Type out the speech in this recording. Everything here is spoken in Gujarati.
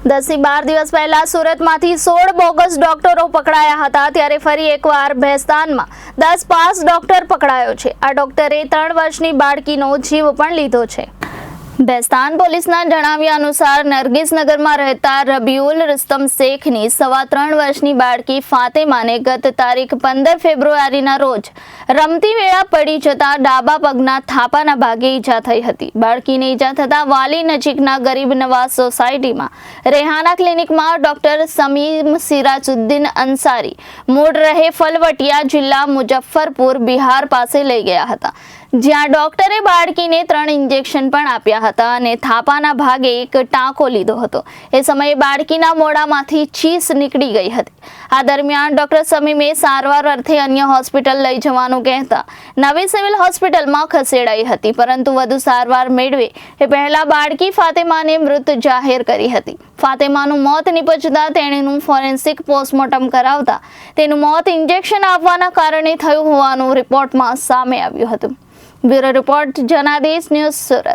10 થી 12 દિવસ પહેલા સુરતમાંથી 16 બોગસ ડોક્ટરો પકડાયા હતા, ત્યારે ફરી એકવાર ભેસ્તાનમાં 10 પાસ ડોક્ટર પકડાયો છે। આ ડોક્ટરે 3 વર્ષની બાળકીનો જીવ પણ લીધો છે। ભેસ્તાન પોલીસના જણાવ્યા અનુસાર નરગીસનગરમાં રહેતા રબીઉલ રુસ્તમ શેખની 3.25 વર્ષની બાળકી ફાતેમાને ગત તારીખ 15 ફેબ્રુઆરીના રોજ રમતી વેળા પડી જતા ડાબા પગના થાપાના ભાગે ઈજા થઈ હતી। બાળકીને ઈજા થતાં વાલી નજીકના ગરીબ નવાઝ સોસાયટીમાં રેહાના ક્લિનિકમાં ડોક્ટર સમીમ સિરાજુદ્દીન અંસારી મૂળ રહે ફલવટિયા જિલ્લા મુઝફ્ફરપુર બિહાર પાસે લઈ ગયા હતા, જ્યાં ડોક્ટરે બાળકીને 3 ઇન્જેક્શન પણ આપ્યા હતા અને થાપાના ભાગે એક ટાંકો લીધો હતો। એ સમયે બાળકીના મોઢામાંથી ચીસ નીકળી ગઈ હતી। આ દરમિયાન ડોક્ટર સમીમે સારવાર અર્થે અન્ય હોસ્પિટલ લઈ જવાનું કહેતા નવી સિવિલ હોસ્પિટલમાં ખસેડાઈ હતી, પરંતુ વધુ સારવાર મેળવે એ પહેલા બાળકી ફાતેમાને મૃત જાહેર કરી હતી। ફાતેમાનું મોત નિપજતા તેણીનું ફોરેન્સિક પોસ્ટમોર્ટમ કરાવતા તેનું મોત ઇન્જેક્શન આપવાના કારણે થયું હોવાનું રિપોર્ટમાં સામે આવ્યું હતું। Bureau report Janadesh news Surat.